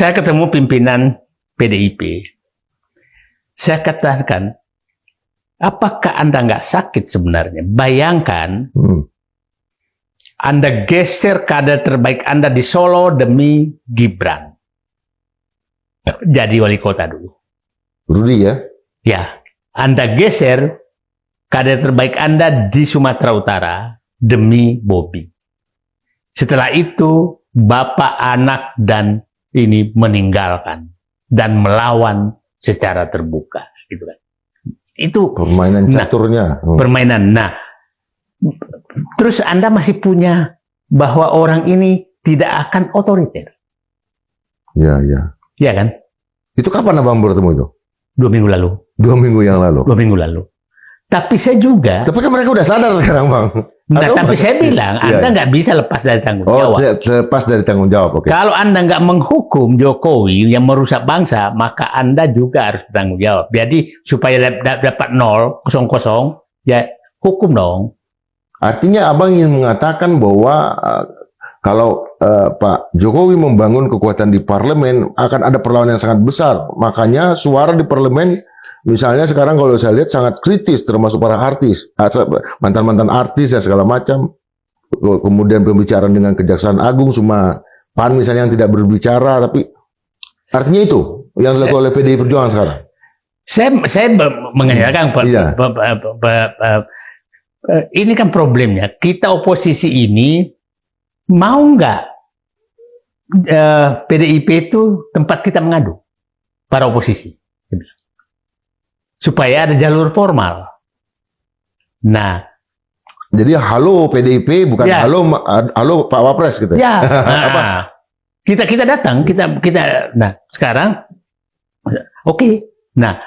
Saya ketemu pimpinan PDIP. Saya katakan, apakah Anda nggak sakit sebenarnya? Bayangkan, Anda geser kader terbaik Anda di Solo demi Gibran. Jadi wali kota dulu. Rudi ya? Ya, Anda geser kader terbaik Anda di Sumatera Utara demi Bobi. Setelah itu, bapak, anak, dan ini meninggalkan dan melawan secara terbuka. Gitu kan. Itu permainan caturnya. Permainan. Nah, terus Anda masih punya bahwa orang ini tidak akan otoriter. Ya, ya. Iya kan? Itu kapan Abang bertemu itu? 2 minggu lalu. 2 minggu yang lalu. 2 minggu lalu. Tapi saya juga. Tapi kan mereka udah sadar sekarang, Bang. Nah, tapi saya bilang Anda nggak bisa lepas dari tanggung jawab. Lepas dari tanggung jawab. Okay. Kalau Anda nggak menghukum Jokowi yang merusak bangsa, maka Anda juga harus bertanggung jawab. Jadi supaya dapat 0, 0, ya hukum dong. Artinya Abang ingin mengatakan bahwa kalau Pak Jokowi membangun kekuatan di parlemen, akan ada perlawanan yang sangat besar. Makanya suara di parlemen, misalnya sekarang kalau saya lihat sangat kritis, termasuk para artis, mantan-mantan artis dan segala macam. Kemudian pembicaraan dengan Kejaksaan Agung, cuma PAN misalnya yang tidak berbicara, tapi artinya itu yang dilakukan oleh PDI Perjuangan sekarang. Saya mengenalkan ini kan problemnya. Kita oposisi ini mau nggak PDIP itu tempat kita mengadu para oposisi, supaya ada jalur formal. Nah, jadi halo PDIP bukan ya. halo Pak Wapres gitu. Ya, nah, kita datang, kita. Nah, sekarang, oke. Nah,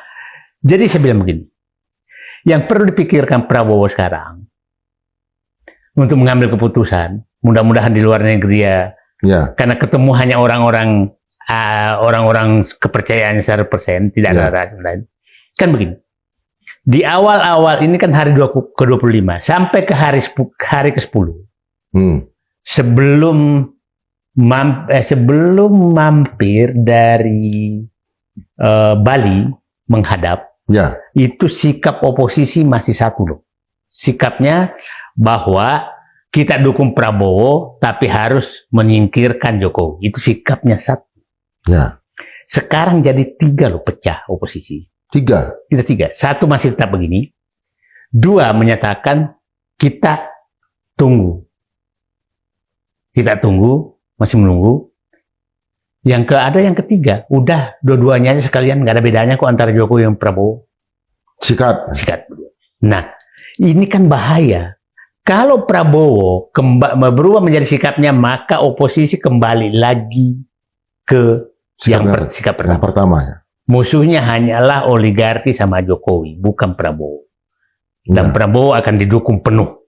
jadi saya bilang begini, yang perlu dipikirkan Prabowo sekarang untuk mengambil keputusan, mudah-mudahan di luar negeri ya. Karena ketemu hanya orang-orang kepercayaan 100%, tidak ada lain. Kan begini. Di awal-awal ini kan hari ke-25 sampai ke hari ke-10. Sebelum mampir dari Bali menghadap, itu sikap oposisi masih satu loh. Sikapnya bahwa kita dukung Prabowo, tapi harus menyingkirkan Jokowi. Itu sikapnya satu. Sekarang jadi 3 loh, pecah oposisi. 3? Tidak 3. 1 masih tetap begini. 2 menyatakan kita tunggu. Kita tunggu, masih menunggu. Ada yang ketiga, udah dua-duanya sekalian, nggak ada bedanya kok antara Jokowi dan Prabowo. Sikat. Nah, ini kan bahaya. Kalau Prabowo berubah menjadi sikapnya, maka oposisi kembali lagi ke sikap pertama. Ya. Musuhnya hanyalah oligarki sama Jokowi, bukan Prabowo. Dan Prabowo akan didukung penuh.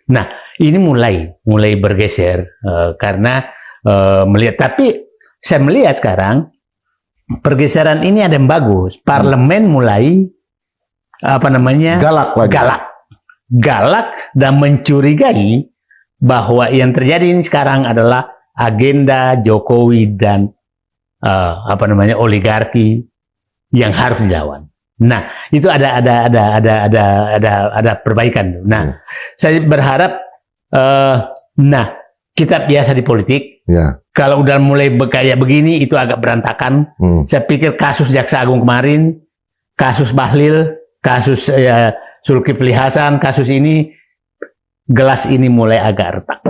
Nah, ini mulai bergeser karena melihat. Tapi saya melihat sekarang pergeseran ini ada yang bagus. Parlemen mulai galak dan mencurigai bahwa yang terjadi ini sekarang adalah agenda Jokowi dan oligarki yang harus dilawan. Nah, itu ada perbaikan. Nah, saya berharap kita biasa di politik. Kalau udah mulai kayak begini itu agak berantakan. Saya pikir kasus Jaksa Agung kemarin, kasus Bahlil, kasus Zulkifli Hasan, kasus ini, gelas ini mulai agak retak.